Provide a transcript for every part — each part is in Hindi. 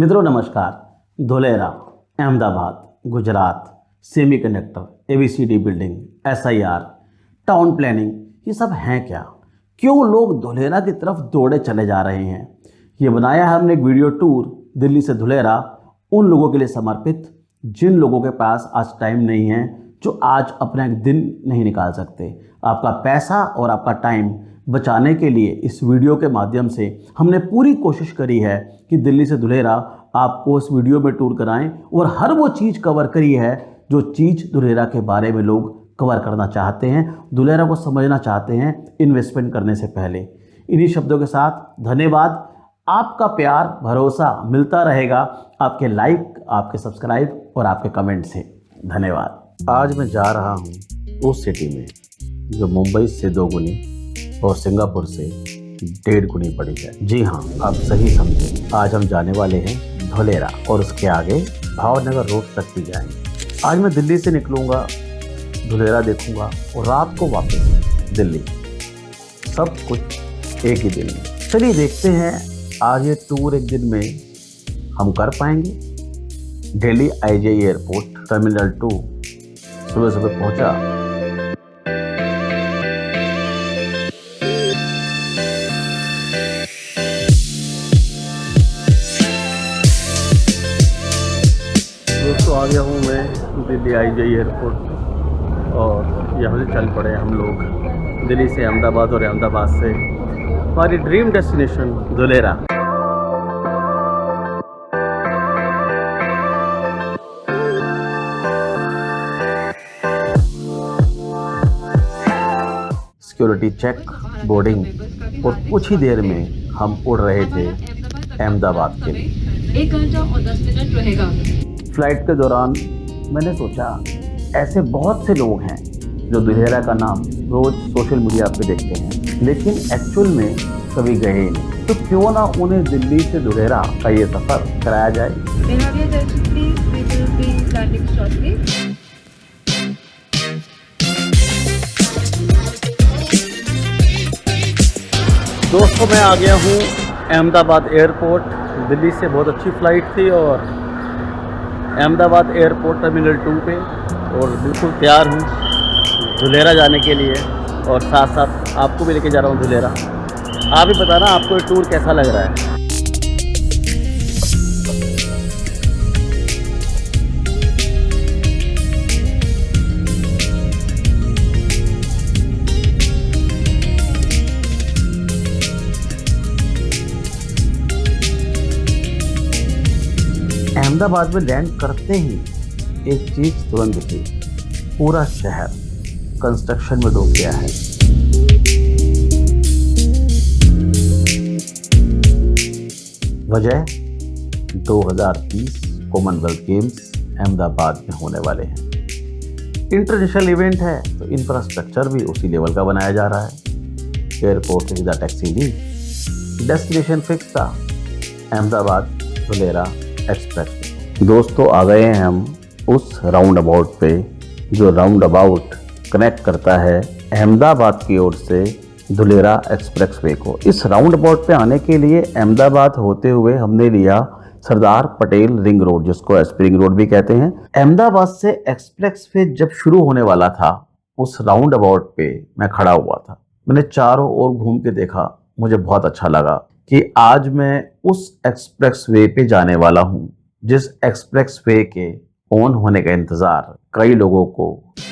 मित्रों नमस्कार। Dholera, Ahmedabad, Gujarat, semiconductor, ABCD building, SIR, town planning, ये सब हैं क्या? क्यों लोग धुलेरा की तरफ दौड़े चले जा रहे हैं? ये बनाया है हमने एक वीडियो टूर दिल्ली से धुलेरा उन लोगों के लिए समर्पित जिन लोगों के पास आज टाइम नहीं है, जो आज अपना एक दिन नहीं निकाल सकते। आपका पैसा और आपका टाइम बचाने के लिए इस वीडियो के माध्यम से हमने पूरी कोशिश करी है कि दिल्ली से धुलेरा आपको इस वीडियो में टूर कराएं और हर वो चीज़ कवर करी है जो चीज़ धुलेरा के बारे में लोग कवर करना चाहते हैं, धुलेरा को समझना चाहते हैं इन्वेस्टमेंट करने से पहले। इन्हीं शब्दों के साथ धन्यवाद। आपका प्यार भरोसा मिलता रहेगा आपके लाइक, आपके सब्सक्राइब और आपके कमेंट से। धन्यवाद। आज मैं जा रहा हूँ उस सिटी में जो मुंबई से 2 गुनी और सिंगापुर से 1.5 गुनी बड़ी है। जी हाँ, आप सही समझे। आज हम जाने वाले हैं धुलेरा और उसके आगे भावनगर रोड तक भी जाएंगे। आज मैं दिल्ली से निकलूँगा, धुलेरा देखूँगा और रात को वापस दिल्ली। सब कुछ एक ही दिन में। चलिए देखते हैं आज ये टूर एक दिन में हम कर पाएंगे। दिल्ली IJE एयरपोर्ट टर्मिनल 2 सुबह सुबह पहुँचा। दोस्तों आ गया हूँ मैं दिल्ली IJE एयरपोर्ट और यहाँ से चल पड़े हम लोग दिल्ली से अहमदाबाद और अहमदाबाद से हमारी dream destination Dholera. Security check, boarding और कुछ ही देर में हम उड़ रहे थे अहमदाबाद के लिए। 1 घंटा और 10 मिनट रहेगा। फ्लाइट के दौरान मैंने सोचा ऐसे बहुत से लोग हैं जो धुलेरा का नाम रोज सोशल मीडिया पे देखते हैं, लेकिन एक्चुअल में कभी गए ही नहीं। तो क्यों ना उन्हें दिल्ली से धुलेरा का ये सफ़र कराया जाए। दोस्तों मैं आ गया हूँ अहमदाबाद एयरपोर्ट। दिल्ली से बहुत अच्छी फ़्लाइट थी और अहमदाबाद एयरपोर्ट टर्मिनल 2 पे और बिल्कुल तैयार हूँ धुलेरा जाने के लिए और साथ साथ आपको भी लेके जा रहा हूँ धुलेरा। आप ही बताना आपको ये टूर कैसा लग रहा है। अहमदाबाद में लैंड करते ही एक चीज तुरंत दिखी, पूरा शहर कंस्ट्रक्शन में डूब गया है। वजह 2030 कॉमनवेल्थ गेम्स अहमदाबाद में होने वाले हैं। इंटरनेशनल इवेंट है तो इंफ्रास्ट्रक्चर भी उसी लेवल का बनाया जा रहा है। एयरपोर्ट से सीधा टैक्सी ली, डेस्टिनेशन फिक्स था अहमदाबाद धुलेरा एक्सप्रेस। दोस्तों आ गए हैं हम उस राउंड अबाउट पे जो राउंड अबाउट कनेक्ट करता है अहमदाबाद की ओर से धुलेरा एक्सप्रेसवे को। इस राउंड अबाउट पे आने के लिए अहमदाबाद होते हुए हमने लिया सरदार पटेल रिंग रोड, जिसको एसपी रिंग रोड भी कहते हैं। अहमदाबाद से एक्सप्रेसवे जब शुरू होने वाला था उस राउंड अबाउट पे मैं खड़ा हुआ था। मैंने चारों ओर घूम के देखा, मुझे बहुत अच्छा लगा कि आज मैं उस एक्सप्रेसवे पे जाने वाला हूँ जिस एक्सप्रेसवे के ऑन होने का इंतज़ार कई लोगों को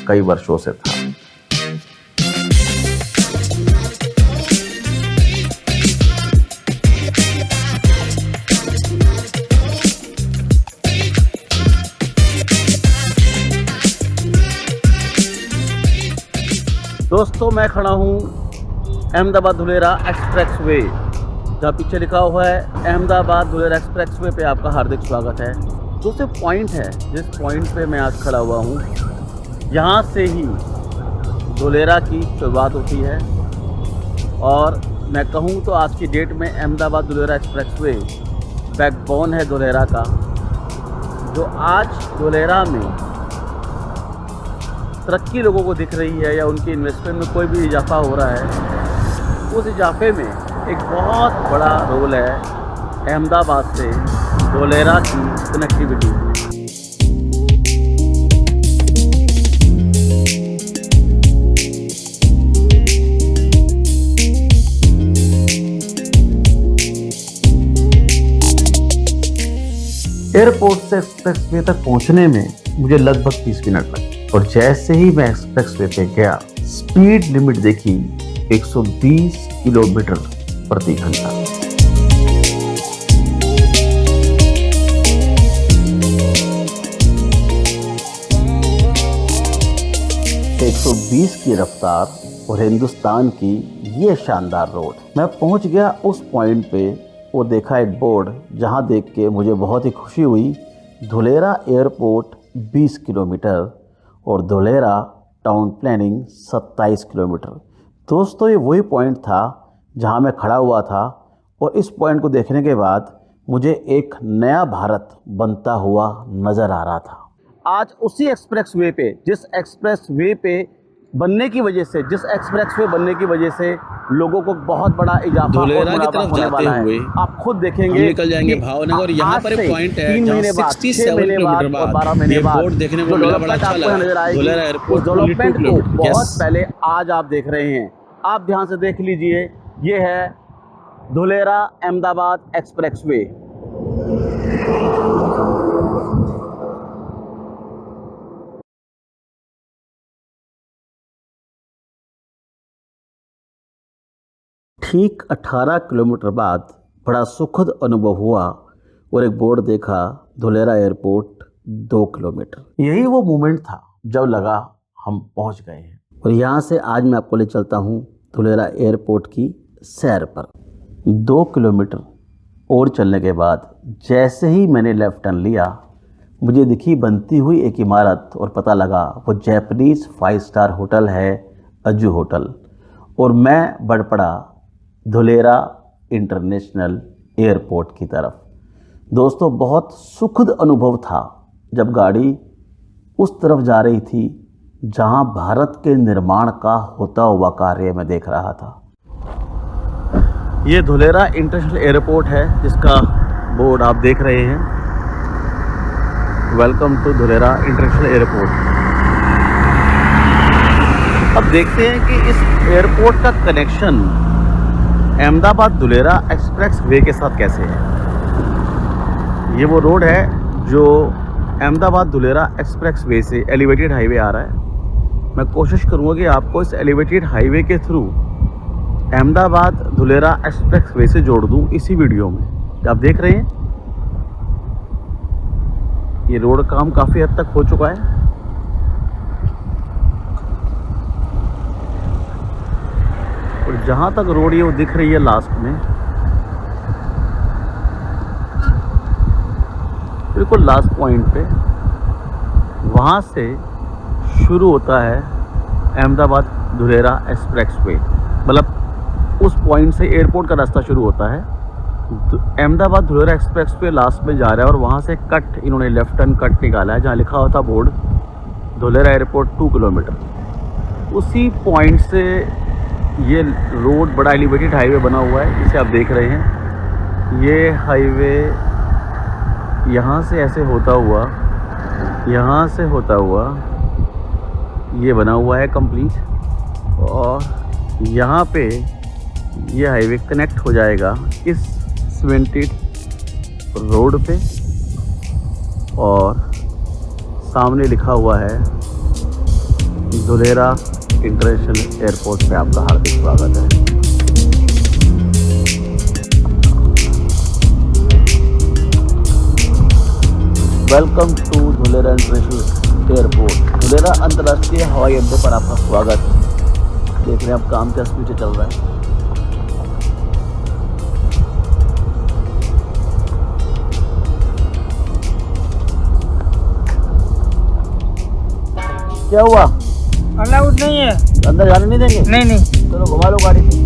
कई वर्षों से था। दोस्तों मैं खड़ा हूँ अहमदाबाद धुलेरा एक्सप्रेसवे, जहाँ पीछे लिखा हुआ है अहमदाबाद धुलेरा एक्सप्रेसवे पे आपका हार्दिक स्वागत है। दूसरे पॉइंट है जिस पॉइंट पे मैं आज खड़ा हुआ हूँ, यहाँ से ही धुलेरा की शुरुआत होती है और मैं कहूँ तो आज की डेट में अहमदाबाद धुलेरा एक्सप्रेसवे बैकबोन है धुलेरा का। जो आज धुलेरा में तरक्की लोगों को दिख रही है या उनकी इन्वेस्टमेंट में कोई भी इजाफा हो रहा है, उस इजाफे में एक बहुत बड़ा रोल है अहमदाबाद से धोलेरा की कनेक्टिविटी। एयरपोर्ट से एक्सप्रेसवे तक पहुंचने में मुझे लगभग 30 मिनट लगे और जैसे ही मैं एक्सप्रेसवे पे गया स्पीड लिमिट देखी 120 किलोमीटर प्रति घंटा। एक 120 की रफ्तार और हिंदुस्तान की ये शानदार रोड। मैं पहुंच गया उस पॉइंट पे और देखा एक बोर्ड जहां देख के मुझे बहुत ही खुशी हुई। धुलेरा एयरपोर्ट 20 किलोमीटर और धुलेरा टाउन प्लानिंग 27 किलोमीटर। दोस्तों, ये वही पॉइंट था जहां मैं खड़ा हुआ था और इस पॉइंट को देखने के बाद मुझे एक नया भारत बनता हुआ नज़र आ रहा था। आज उसी एक्सप्रेसवे पे, जिस एक्सप्रेसवे पे बनने की वजह से, लोगों को बहुत बड़ा इजाफा धुलेरा की तरफ जाते हुए आप खुद देखेंगे। हम निकल जाएंगे भावनगर और यहाँ पर एक पॉइंट है जहाँ 67 किलोमीटर बाद ये बोर्ड देखने को मिला, बड़ा अच्छा लगा। धुलेरा एयरपोर्ट डेवलपमेंट को बहुत पहले आज आप देख रहे हैं। आप ध्यान से देख लीजिए, ये है धुलेरा अहमदाबाद एक्सप्रेसवे। ठीक 18 किलोमीटर बाद बड़ा सुखद अनुभव हुआ और एक बोर्ड देखा, धुलेरा एयरपोर्ट 2 किलोमीटर। यही वो मोमेंट था जब लगा हम पहुंच गए हैं। और यहाँ से आज मैं आपको ले चलता हूँ धुलेरा एयरपोर्ट की सैर पर। 2 किलोमीटर और चलने के बाद जैसे ही मैंने लेफ्ट टर्न लिया, मुझे दिखी बनती हुई एक इमारत और पता लगा वो जैपनीज़ 5 स्टार होटल है, अजू होटल। और मैं बढ़ पड़ा धुलेरा इंटरनेशनल एयरपोर्ट की तरफ। दोस्तों, बहुत सुखद अनुभव था जब गाड़ी उस तरफ जा रही थी जहां भारत के निर्माण का होता हुआ कार्य मैं देख रहा था। ये धुलेरा इंटरनेशनल एयरपोर्ट है जिसका बोर्ड आप देख रहे हैं, welcome to Dholera international airport. अब देखते हैं कि इस एयरपोर्ट का connection Ahmedabad Dholera expressway के साथ कैसे है। ये वो रोड है जो अहमदाबाद धुलेरा एक्सप्रेस वे से एलिवेटेड हाईवे आ रहा है। मैं कोशिश करूँगा कि आपको इस एलिवेटेड हाईवे के through Ahmedabad Dholera express way से जोड़ दूँ इसी वीडियो में। आप देख रहे हैं ये रोड काम काफ़ी हद तक हो चुका है। और जहाँ तक रोड ये वो दिख रही है लास्ट में, बिल्कुल लास्ट पॉइंट पे, वहाँ से शुरू होता है अहमदाबाद धुलेरा एक्सप्रेसवे। मतलब उस पॉइंट से एयरपोर्ट का रास्ता शुरू होता है। अहमदाबाद धुलेरा एक्सप्रेसवे लास्ट में जा रहा है और वहाँ से कट, इन्होंने लेफ्ट टर्न कट निकाला है जहाँ लिखा होता बोर्ड धुलेरा एयरपोर्ट 2 किलोमीटर। उसी पॉइंट से ये रोड बड़ा एलिवेटेड हाईवे बना हुआ है जिसे आप देख रहे हैं। ये हाईवे यहाँ से ऐसे होता हुआ, यहाँ से होता हुआ ये बना हुआ है कंप्लीट, और यहाँ पे ये हाईवे कनेक्ट हो जाएगा इस सीमेंटेड रोड पे। और सामने लिखा हुआ है धुलेरा इंटरनेशनल एयरपोर्ट पे आपका हार्दिक स्वागत है। Welcome to Dholera international airport. Dholera अंतर्राष्ट्रीय हवाई अड्डे पर आपका स्वागत। देख रहे हैं आप काम क्या स्पीड से चल रहा है। क्या हुआ? अलाउड नहीं है, अंदर जाने नहीं देंगे? नहीं। चलो घुमा लो गाड़ी से।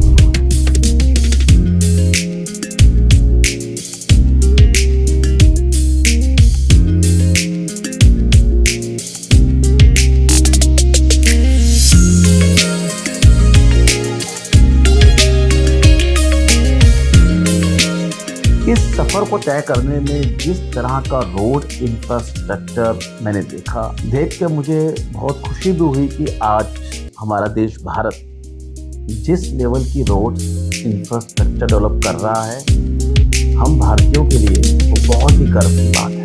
इस सफ़र सफ़र को तय करने में जिस तरह का रोड इंफ्रास्ट्रक्चर मैंने देखा, देख के मुझे बहुत खुशी भी हुई कि आज हमारा देश भारत जिस लेवल की रोड इंफ्रास्ट्रक्चर डेवलप कर रहा है, हम भारतीयों के लिए वो बहुत ही गर्व की बात है।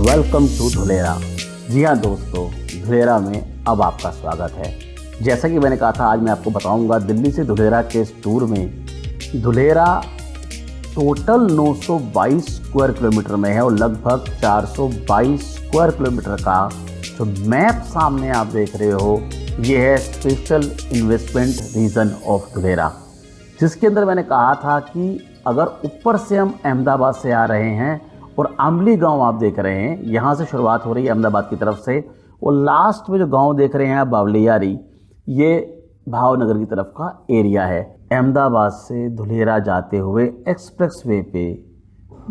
Welcome to Dholera. जी हाँ दोस्तों, धुलेरा में अब आपका स्वागत है। जैसा कि मैंने कहा था, आज मैं आपको बताऊंगा दिल्ली से धुलेरा के इस टूर में। धुलेरा टोटल 922 स्क्वायर किलोमीटर में है और लगभग 422 स्क्वायर किलोमीटर का जो मैप सामने आप देख रहे हो, ये है special investment region of Dholera, जिसके अंदर मैंने कहा था कि अगर ऊपर से हम अहमदाबाद से आ रहे हैं और आमली गांव आप देख रहे हैं, यहाँ से शुरुआत हो रही है अहमदाबाद की तरफ से, और लास्ट में जो गांव देख रहे हैं बावलियारी, ये भावनगर की तरफ का एरिया है। अहमदाबाद से धुलेरा जाते हुए एक्सप्रेस वे पे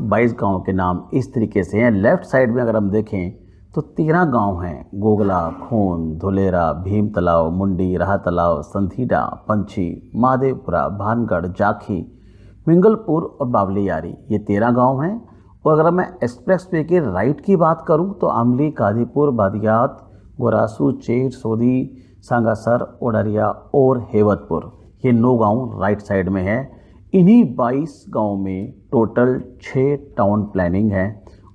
22 गांव के नाम इस तरीके से हैं। लेफ़्ट साइड में अगर हम देखें तो 13 गांव हैं: गोगला, खून, धुलेरा, भीम तलाव, मुंडी, राह तलाव, संधीडा, पंछी, महादेवपुरा, भानगढ़, जाखी, मिंगलपुर और बावलियारी, ये 13 गांव हैं। और अगर मैं एक्सप्रेस वे के राइट की बात करूं तो आमली, कादीपुर, बादियात, गोरासू, चेर, सोदी, सांगासर, ओडरिया और हेवतपुर, ये 9 गांव राइट साइड में है। इन्हीं 22 गांव में टोटल 6 टाउन प्लानिंग है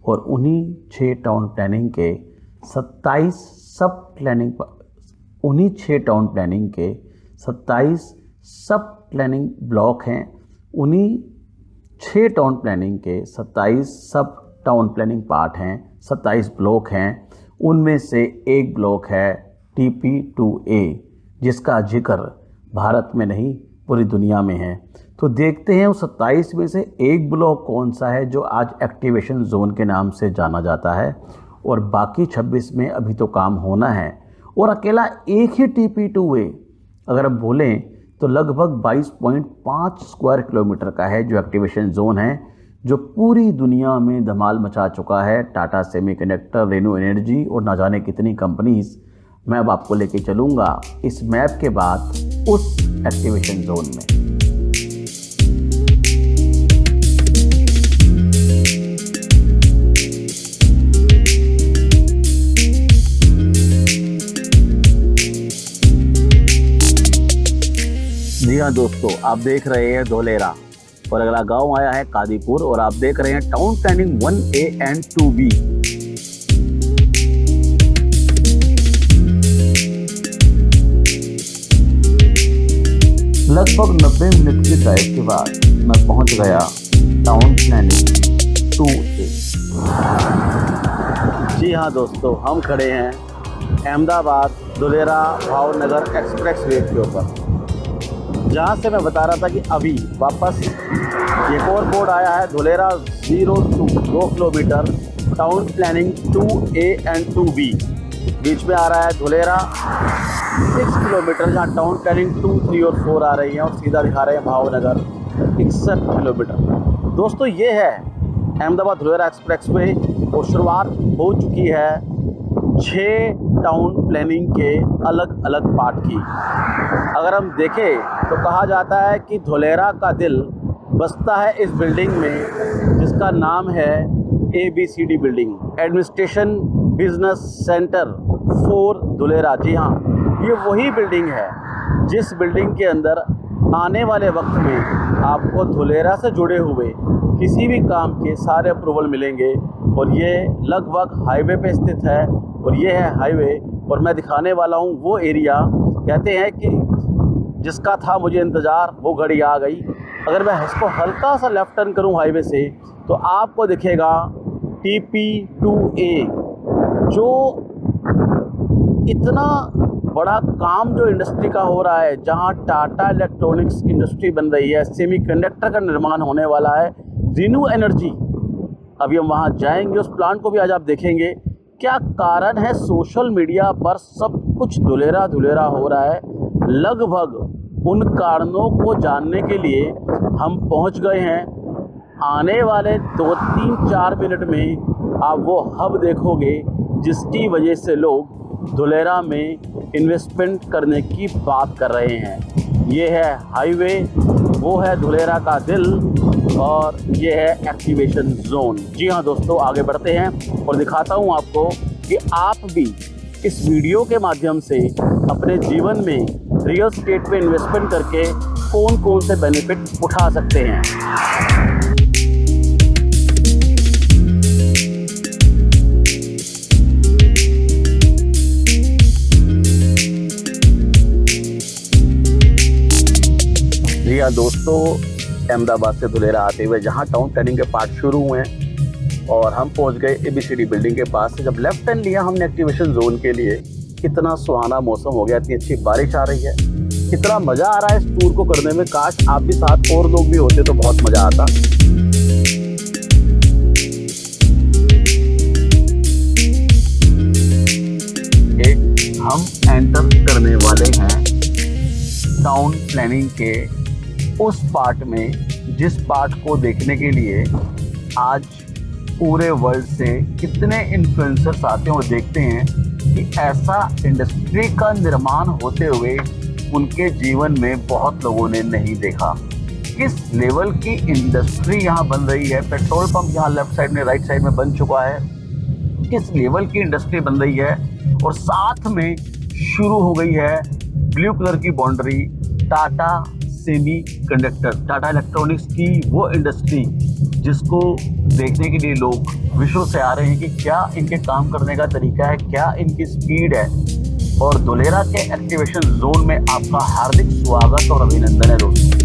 और उन्हीं 6 टाउन प्लानिंग के 27 सब प्लानिंग, उन्हीं 6 टाउन प्लानिंग के 27 सब प्लानिंग ब्लॉक हैं। उन्हीं 6 टाउन प्लानिंग के 27 सब टाउन प्लानिंग पार्ट हैं, 27 ब्लॉक हैं। उनमें से एक ब्लॉक है TP2A, जिसका जिक्र भारत में नहीं पूरी दुनिया में है। तो देखते हैं उस 27 में से एक ब्लॉक कौन सा है जो आज एक्टिवेशन जोन के नाम से जाना जाता है, और बाकी 26 में अभी तो काम होना है। और अकेला एक ही TP2A अगर हम बोलें तो लगभग 22.5 स्क्वायर किलोमीटर का है जो एक्टिवेशन जोन है, जो पूरी दुनिया में धमाल मचा चुका है। टाटा सेमीकंडक्टर, रेनो एनर्जी और ना जाने कितनी कंपनीज। मैं अब आपको लेके चलूँगा इस मैप के बाद उस एक्टिवेशन जोन में। जी हाँ दोस्तों, आप देख रहे हैं धुलेरा और अगला गांव आया है कादीपुर, और आप देख रहे हैं town planning 1A and 2B। लगभग 90 मिनट की ड्राइव के बाद मैं पहुंच गया टाउन प्लानिंग 2A। जी हाँ दोस्तों, हम खड़े हैं अहमदाबाद धुलेरा भावनगर एक्सप्रेस वे के ऊपर, जहाँ से मैं बता रहा था कि अभी वापस एक और बोर्ड आया है Dholera 02 kilometre town planning 2A and 2B। बीच में आ रहा है धुलेरा 6 किलोमीटर, जहाँ टाउन प्लानिंग 2, 3 और 4 आ रही हैं, और सीधा दिखा रहे हैं भावनगर 61 किलोमीटर। दोस्तों, ये है अहमदाबाद धुलेरा एक्सप्रेस वे और शुरुआत हो चुकी है 6 टाउन प्लानिंग के अलग अलग पार्ट की। अगर हम देखें तो कहा जाता है कि धुलेरा का दिल बसता है इस बिल्डिंग में, जिसका नाम है ABCD building, administration business centre 4 Dholera. जी हाँ, ये वही बिल्डिंग है जिस बिल्डिंग के अंदर आने वाले वक्त में आपको धुलेरा से जुड़े हुए किसी भी काम के सारे अप्रूवल मिलेंगे। और ये लगभग हाईवे पे स्थित है, और ये है हाईवे, और मैं दिखाने वाला हूँ वो एरिया। कहते हैं कि जिसका था मुझे इंतज़ार वो घड़ी आ गई। अगर मैं इसको हल्का सा लेफ़्ट टर्न करूँ हाईवे से तो आपको दिखेगा TP2A, जो इतना बड़ा काम जो इंडस्ट्री का हो रहा है, जहाँ टाटा इलेक्ट्रॉनिक्स इंडस्ट्री बन रही है, सेमीकंडक्टर का निर्माण होने वाला है, रेनो एनर्जी। अभी हम वहाँ जाएंगे, उस प्लांट को भी आज आप देखेंगे। क्या कारण है सोशल मीडिया पर सब कुछ धुलेरा धुलेरा हो रहा है। लगभग उन कारणों को जानने के लिए हम पहुंच गए हैं। आने वाले 2-3-4 मिनट में आप वो हब देखोगे जिसकी वजह से लोग धुलेरा में इन्वेस्टमेंट करने की बात कर रहे हैं। ये है हाईवे, वो है धुलेरा का दिल और ये है एक्टिवेशन जोन। जी हाँ दोस्तों, आगे बढ़ते हैं और दिखाता हूँ आपको कि आप भी इस वीडियो के माध्यम से अपने जीवन में रियल एस्टेट पे इन्वेस्टमेंट करके कौन कौन से बेनिफिट उठा सकते हैं। जी हाँ दोस्तों, अहमदाबाद से धुलेरा आते हुए जहाँ टाउन प्लानिंग के पार्ट शुरू हुए हैं और हम पहुँच गए ABCD बिल्डिंग के पास से। जब लेफ्ट टर्न लिया हमने एक्टिवेशन जोन के लिए, कितना सुहाना मौसम हो गया, इतनी अच्छी बारिश आ रही है, कितना मज़ा आ रहा है इस टूर को करने में। काश आप भी साथ और लोग भी होते तो बहुत मज़ा आता। हम एंटर करने वाले हैं टाउन प्लानिंग के उस पार्ट में, जिस पार्ट को देखने के लिए आज पूरे वर्ल्ड से कितने इन्फ्लुएंसर्स आते हैं और देखते हैं कि ऐसा इंडस्ट्री का निर्माण होते हुए उनके जीवन में बहुत लोगों ने नहीं देखा। किस लेवल की इंडस्ट्री यहाँ बन रही है। पेट्रोल पंप यहाँ लेफ्ट साइड में, राइट साइड में बन चुका है। किस लेवल की इंडस्ट्री बन रही है और साथ में शुरू हो गई है ब्लू कलर की boundary Tata semi conductor, Tata electronics की वो इंडस्ट्री जिसको देखने के लिए लोग विश्व से आ रहे हैं कि क्या इनके काम करने का तरीका है, क्या इनकी स्पीड है। और धुलेरा के एक्टिवेशन जोन में आपका हार्दिक स्वागत और अभिनंदन है दोस्तों।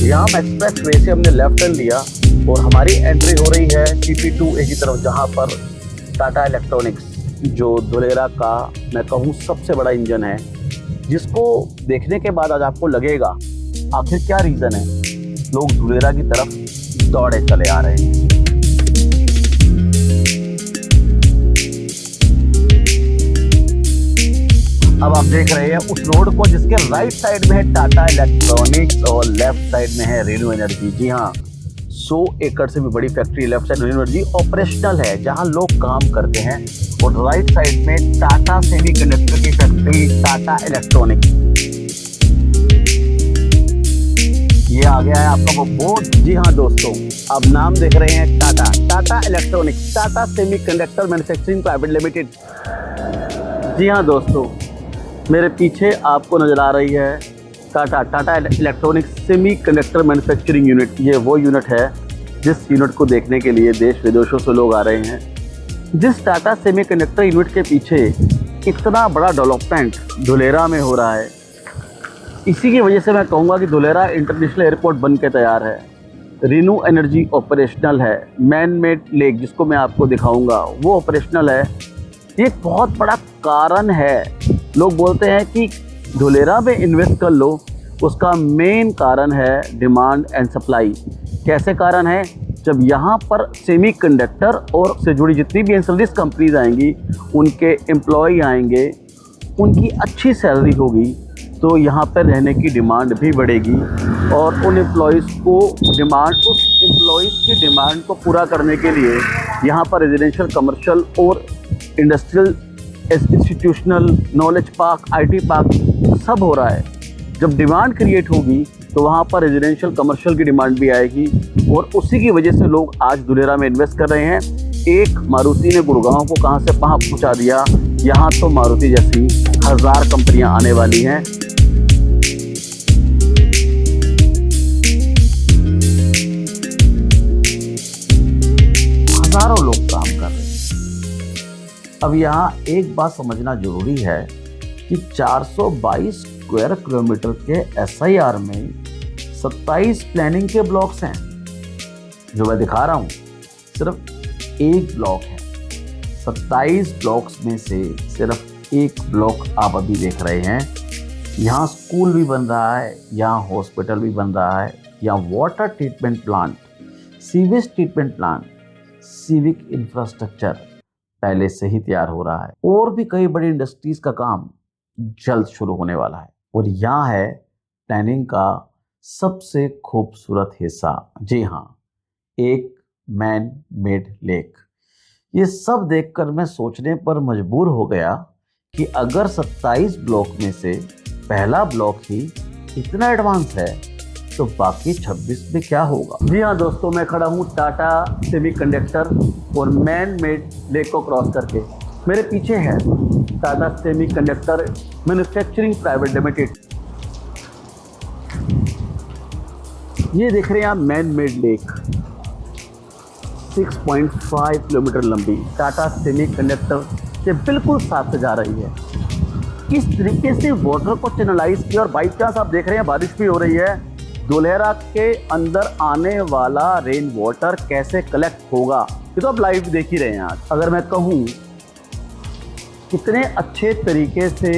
यहाँ हम एक्सप्रेस वे से हमने लेफ्ट टर्न लिया और हमारी एंट्री हो रही है TP2A की तरफ, जहाँ पर टाटा इलेक्ट्रॉनिक्स जो धुलेरा का मैं कहूँ सबसे बड़ा इंजन है, जिसको देखने के बाद आज आपको लगेगा आखिर क्या रीज़न है लोग धुलेरा की तरफ दौड़े चले आ रहे हैं। अब आप देख रहे हैं उस रोड को जिसके राइट साइड में है टाटा इलेक्ट्रॉनिक्स और लेफ्ट साइड में है रेन्यू एनर्जी। जी हाँ, 100 एकड़ से भी बड़ी factory left side renew energy operational है, जहां लोग काम करते हैं। और राइट साइड में टाटा सेमीकंडक्टर की फैक्ट्री टाटा इलेक्ट्रॉनिक्स। ये आ गया है आपका वो बोर्ड। जी हाँ दोस्तों, अब नाम देख रहे हैं Tata electronics, Tata semiconductor manufacturing private limited. जी हाँ दोस्तों, मेरे पीछे आपको नजर आ रही है Tata electronics semiconductor manufacturing unit. ये वो यूनिट है जिस यूनिट को देखने के लिए देश विदेशों से लोग आ रहे हैं। जिस टाटा सेमीकंडक्टर यूनिट के पीछे इतना बड़ा डेवलपमेंट धुलेरा में हो रहा है, इसी की वजह से मैं कहूँगा कि धुलेरा इंटरनेशनल एयरपोर्ट बन के तैयार है। रेन्यू एनर्जी ऑपरेशनल है। मैन मेड लेक जिसको मैं आपको दिखाऊंगा वो ऑपरेशनल है। ये एक बहुत बड़ा कारण है। लोग बोलते हैं कि धुलेरा में इन्वेस्ट कर लो, उसका मेन कारण है डिमांड एंड सप्लाई। कैसे कारण है? जब यहाँ पर सेमीकंडक्टर और से जुड़ी जितनी भी एंसेलरीज कंपनीज आएंगी, उनके एम्प्लॉय आएंगे, उनकी अच्छी सैलरी होगी, तो यहाँ पर रहने की डिमांड भी बढ़ेगी और उन एम्प्लॉयज़ की डिमांड को पूरा करने के लिए यहाँ पर रेजिडेंशियल, कमर्शियल और industrial, institutional, knowledge park, IT park सब हो रहा है। जब डिमांड क्रिएट होगी तो वहाँ पर रेजिडेंशियल, कमर्शियल की डिमांड भी आएगी और उसी की वजह से लोग आज धुलेरा में इन्वेस्ट कर रहे हैं। एक मारुति ने गुड़गांव को कहाँ से कहाँ पहुँचा दिया। यहाँ तो मारुति जैसी 1000 कंपनियाँ आने वाली हैं। हजारों लोग काम कर रहे हैं। अब यहाँ एक बात समझना जरूरी है कि 422 स्क्वायर किलोमीटर के SIR में 27 प्लानिंग के ब्लॉक्स हैं। जो मैं दिखा रहा हूँ सिर्फ एक ब्लॉक है। 27 ब्लॉक्स में से सिर्फ एक ब्लॉक आप अभी देख रहे हैं। यहाँ स्कूल भी बन रहा है, यहाँ हॉस्पिटल भी बन रहा है, यहाँ water treatment plant, sewage treatment plant, civic infrastructure पहले से ही तैयार हो रहा है और भी कई बड़ी इंडस्ट्रीज का काम जल्द शुरू होने वाला है। और यहाँ है प्लानिंग का सबसे खूबसूरत हिस्सा। जी हाँ, एक मैन मेड लेक। ये सब देखकर मैं सोचने पर मजबूर हो गया कि अगर 27 ब्लॉक में से पहला ब्लॉक ही इतना एडवांस है तो बाकी 26 में क्या होगा। जी हाँ दोस्तों, मैं खड़ा हूँ टाटा सेमीकंडक्टर और मैन मेड लेक को क्रॉस करके। मेरे पीछे है Tata semiconductor manufacturing private limited. ये देख रहे हैं आप मैन मेड लेक, 6.5 किलोमीटर लंबी टाटा सेमीकंडक्टर से बिल्कुल साथ से जा रही है। किस तरीके से वाटर को चैनलाइज किया, और बाई चांस आप देख रहे हैं बारिश भी हो रही है। धुलेरा के अंदर आने वाला रेन वाटर कैसे कलेक्ट होगा ये तो आप लाइव देख ही रहे हैं आज। अगर मैं कहूँ कितने अच्छे तरीके से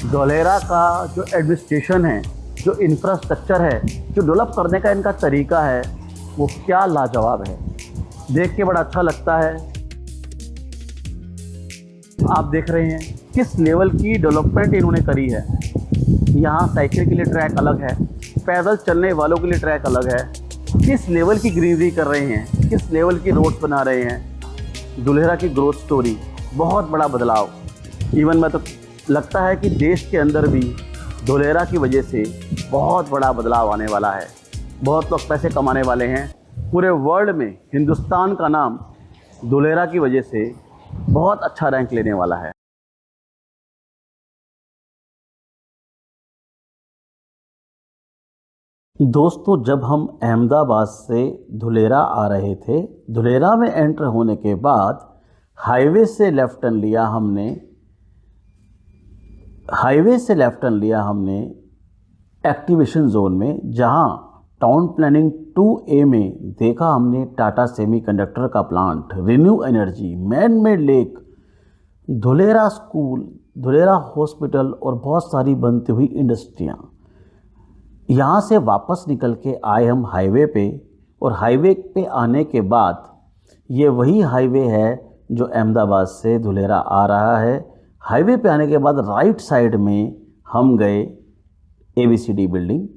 धुलेरा का जो एडमिनिस्ट्रेशन है, जो इंफ्रास्ट्रक्चर है, जो डेवलप करने का इनका तरीका है, वो क्या लाजवाब है। देख के बड़ा अच्छा लगता है। आप देख रहे हैं किस लेवल की डेवलपमेंट इन्होंने करी है। यहाँ साइकिल के लिए ट्रैक अलग है, पैदल चलने वालों के लिए ट्रैक अलग है। किस लेवल की ग्रीनरी कर रहे हैं, किस लेवल की रोड्स बना रहे हैं। धुलेरा की ग्रोथ स्टोरी, बहुत बड़ा बदलाव। इवन मैं तो लगता है कि देश के अंदर भी धुलेरा की वजह से बहुत बड़ा बदलाव आने वाला है। बहुत लोग पैसे कमाने वाले हैं। पूरे वर्ल्ड में हिंदुस्तान का नाम धुलेरा की वजह से बहुत अच्छा रैंक लेने वाला है। दोस्तों, जब हम अहमदाबाद से धुलेरा आ रहे थे, धुलेरा में एंटर होने के बाद हाईवे से लेफ्ट टर्न लिया हमने एक्टिवेशन जोन में, जहां टाउन प्लानिंग 2A में देखा हमने टाटा सेमीकंडक्टर का plant, renew energy, man made lake, Dholera school, Dholera hospital और बहुत सारी बनती हुई इंडस्ट्रियां। यहाँ से वापस निकल के आए हम हाईवे पे, और हाईवे पे आने के बाद ये वही हाईवे है जो अहमदाबाद से धुलेरा आ रहा है। हाईवे पे आने के बाद राइट साइड में हम गए ABCD बिल्डिंग।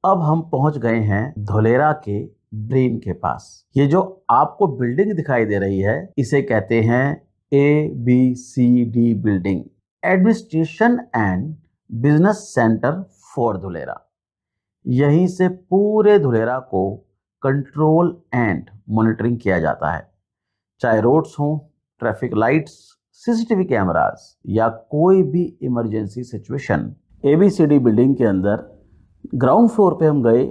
अब हम पहुंच गए हैं धुलेरा के ब्रेन के पास। ये जो आपको बिल्डिंग दिखाई दे रही है, इसे कहते हैं ABCD building, administration and business centre for Dholera. यहीं से पूरे धुलेरा को कंट्रोल एंड मॉनिटरिंग किया जाता है। चाहे रोड्स हों, ट्रैफिक लाइट्स, CCTV कैमरास या कोई भी इमरजेंसी सिचुएशन। ABCD बिल्डिंग के अंदर ग्राउंड फ्लोर पे हम गए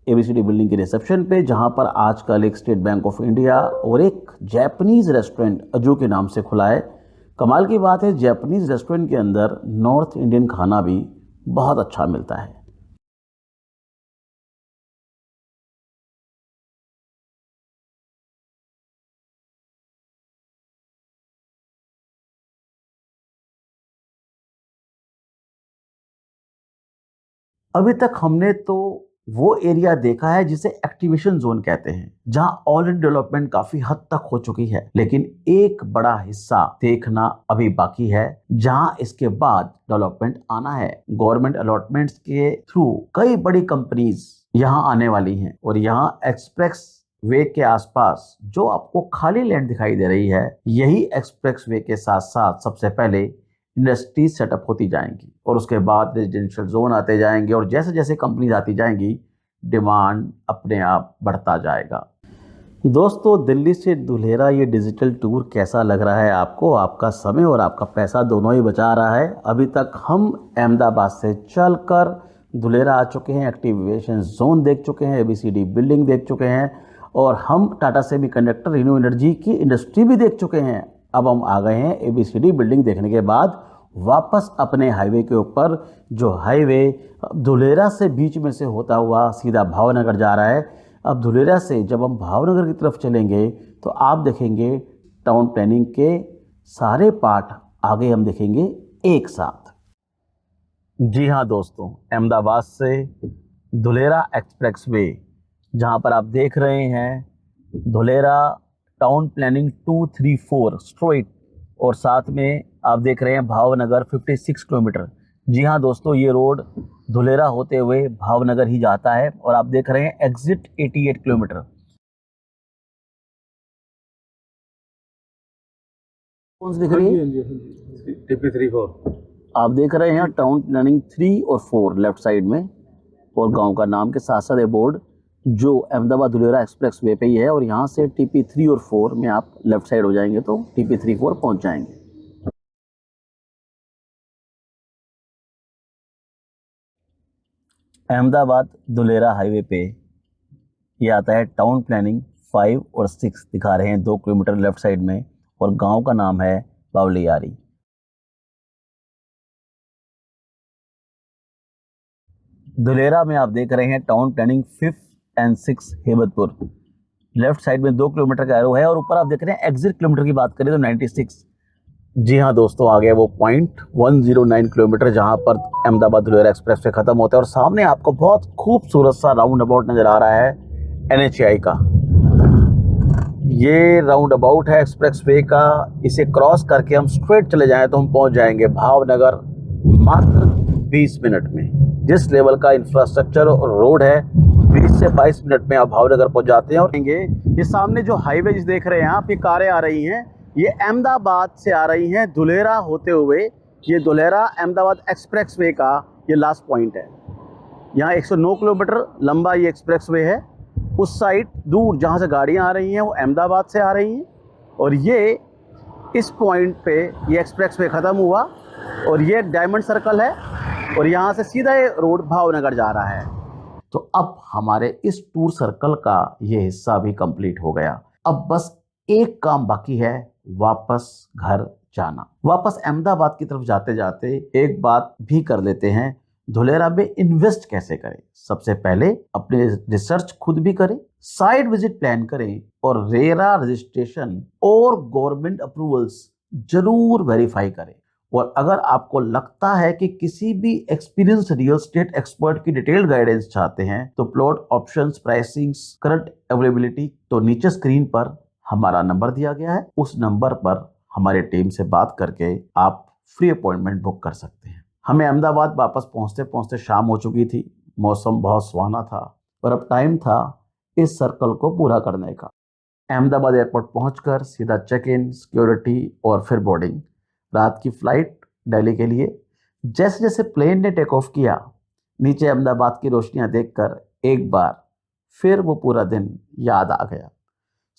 ABCD बिल्डिंग के रिसेप्शन पे, जहां पर आजकल एक स्टेट बैंक ऑफ इंडिया और एक जैपनीज़ रेस्टोरेंट अजू के नाम से खुला है। कमाल की बात है, जैपनीज़ रेस्टोरेंट के अंदर नॉर्थ इंडियन खाना भी बहुत अच्छा मिलता है। अभी तक हमने तो वो एरिया देखा है जिसे एक्टिवेशन जोन कहते हैं, जहां ऑलरेडी डेवलपमेंट काफी हद तक हो चुकी है, लेकिन एक बड़ा हिस्सा देखना अभी बाकी है, जहां इसके बाद डेवलपमेंट आना है। गवर्नमेंट अलॉटमेंट्स के थ्रू कई बड़ी कंपनीज यहां आने वाली हैं, और यहां एक्सप्रेस वे के आसपास जो आपको खाली लैंड दिखाई दे रही है, यही एक्सप्रेस वे के साथ साथ सबसे पहले इंडस्ट्रीज सेटअप होती जाएंगी, और उसके बाद रेजिडेंशियल जोन आते जाएंगे, और जैसे जैसे कंपनीज आती जाएंगी डिमांड अपने आप बढ़ता जाएगा। दोस्तों, दिल्ली से धुलेरा ये डिजिटल टूर कैसा लग रहा है आपको? आपका समय और आपका पैसा दोनों ही बचा रहा है। अभी तक हम अहमदाबाद से चलकर धुलेरा आ चुके हैं, एक्टिवेशन जोन देख चुके हैं, ABCD बिल्डिंग देख चुके हैं, और हम टाटा सेमीकंडक्टर, रिन्यू एनर्जी की इंडस्ट्री भी देख चुके हैं। अब हम आ गए हैं ABCD बिल्डिंग देखने के बाद वापस अपने हाईवे के ऊपर, जो हाईवे धुलेरा से बीच में से होता हुआ सीधा भावनगर जा रहा है। अब धुलेरा से जब हम भावनगर की तरफ चलेंगे तो आप देखेंगे टाउन प्लानिंग के सारे पार्ट आगे हम देखेंगे एक साथ। जी हाँ दोस्तों, अहमदाबाद से धुलेरा एक्सप्रेसवे, जहाँ पर आप देख रहे हैं धुलेरा टाउन प्लानिंग 234 स्ट्रेट, और साथ में आप देख रहे हैं भावनगर 56 किलोमीटर। जी हाँ दोस्तों, ये रोड धुलेरा होते हुए भावनगर ही जाता है, और आप देख रहे हैं एग्जिट 88 किलोमीटर। कौन सी दिख रही है? टीपी 3-4 आप देख रहे हैं टाउन प्लानिंग 3 और 4 लेफ्ट साइड में, और गांव का नाम के साथ साथ ये बोर्ड जो अहमदाबाद धुलेरा एक्सप्रेस वे पे ही है, और यहाँ से टीपी 3 और 4 में आप लेफ्ट साइड हो जाएंगे तो टीपी 3-4 पहुँच जाएंगे। अहमदाबाद धुलेरा हाईवे पे ये आता है टाउन प्लानिंग 5 और 6 दिखा रहे हैं 2 किलोमीटर लेफ्ट साइड में, और गांव का नाम है बावलियारी। धुलेरा में आप देख रहे हैं टाउन प्लानिंग 5 और 6 हेबतपुर, लेफ्ट साइड में 2 किलोमीटर का एरो है, और ऊपर आप देख रहे हैं एग्जिट किलोमीटर की बात करें तो 96। जी हाँ दोस्तों, आ गया वो पॉइंट 109 किलोमीटर जहाँ पर अहमदाबाद धुलेरा एक्सप्रेस वे खत्म होता है, और सामने आपको बहुत खूबसूरत सा राउंड अबाउट नज़र आ रहा है NHAI का। ये राउंड अबाउट है एक्सप्रेस वे का। इसे क्रॉस करके हम स्ट्रेट चले जाएं तो हम पहुंच जाएंगे भावनगर मात्र 20 मिनट में। जिस लेवल का इंफ्रास्ट्रक्चर और रोड है, 20 से 22 मिनट में आप भावनगर पहुंच जाते हैं। और ये सामने जो हाईवे देख रहे हैं आप, ये कारें आ रही हैं, ये अहमदाबाद से आ रही हैं धुलेरा होते हुए। ये धुलेरा अहमदाबाद एक्सप्रेस वे का ये लास्ट पॉइंट है। यहाँ 109 किलोमीटर लंबा ये एक्सप्रेस वे है। उस साइड दूर जहाँ से गाड़ियाँ आ रही हैं वो अहमदाबाद से आ रही हैं, और ये इस पॉइंट पे ये एक्सप्रेस वे ख़त्म हुआ, और ये डायमंड सर्कल है, और यहाँ से सीधा ये रोड भावनगर जा रहा है। तो अब हमारे इस टूर सर्कल का ये हिस्सा भी कंप्लीट हो गया। अब बस एक काम बाकी है, वापस घर जाना। वापस अहमदाबाद की तरफ जाते जाते एक बात भी कर लेते हैं, धुलेरा में इन्वेस्ट कैसे करें। सबसे पहले अपने रिसर्च खुद भी करें, साइट विजिट प्लान करें, और रेरा रजिस्ट्रेशन और गवर्नमेंट अप्रूवल्स जरूर वेरीफाई करें। और अगर आपको लगता है कि किसी भी एक्सपीरियंस रियल एस्टेट एक्सपर्ट की डिटेल्ड गाइडेंस चाहते हैं तो plot options, pricings, current availability, तो नीचे स्क्रीन पर हमारा नंबर दिया गया है, उस नंबर पर हमारी टीम से बात करके आप फ्री अपॉइंटमेंट बुक कर सकते हैं। हमें अहमदाबाद वापस पहुंचते पहुंचते शाम हो चुकी थी, मौसम बहुत सुहाना था, और अब टाइम था इस सर्कल को पूरा करने का। अहमदाबाद एयरपोर्ट पहुंचकर सीधा चेक इन, सिक्योरिटी और फिर बोर्डिंग। रात की फ्लाइट दिल्ली के लिए। जैसे जैसे प्लेन ने टेक ऑफ किया, नीचे अहमदाबाद की रोशनियां देखकर एक बार फिर वो पूरा दिन याद आ गया।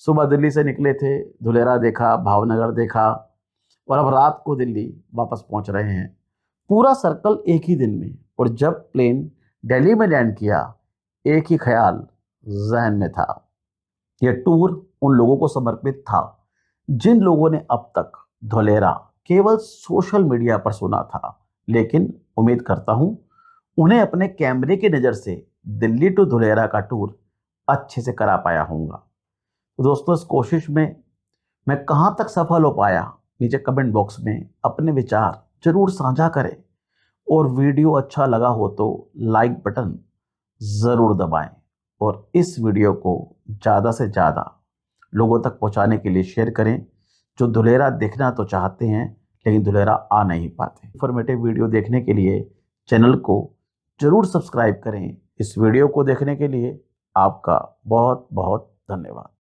सुबह दिल्ली से निकले थे, धुलेरा देखा, भावनगर देखा, और अब रात को दिल्ली वापस पहुंच रहे हैं। पूरा सर्कल एक ही दिन में। और जब प्लेन दिल्ली में लैंड किया, एक ही ख्याल जहन में था, यह टूर उन लोगों को समर्पित था जिन लोगों ने अब तक धुलेरा केवल सोशल मीडिया पर सुना था, लेकिन उम्मीद करता हूं उन्हें अपने कैमरे की नज़र से दिल्ली टू धुलेरा का टूर अच्छे से करा पाया होऊंगा। तो दोस्तों, इस कोशिश में मैं कहां तक सफल हो पाया, नीचे कमेंट बॉक्स में अपने विचार जरूर साझा करें, और वीडियो अच्छा लगा हो तो लाइक बटन ज़रूर दबाएं, और इस वीडियो को ज़्यादा से ज़्यादा लोगों तक पहुंचाने के लिए शेयर करें, जो धुलेरा देखना तो चाहते हैं लेकिन धुलेरा आ नहीं पाते। इन्फॉर्मेटिव वीडियो देखने के लिए चैनल को जरूर सब्सक्राइब करें। इस वीडियो को देखने के लिए आपका बहुत बहुत धन्यवाद।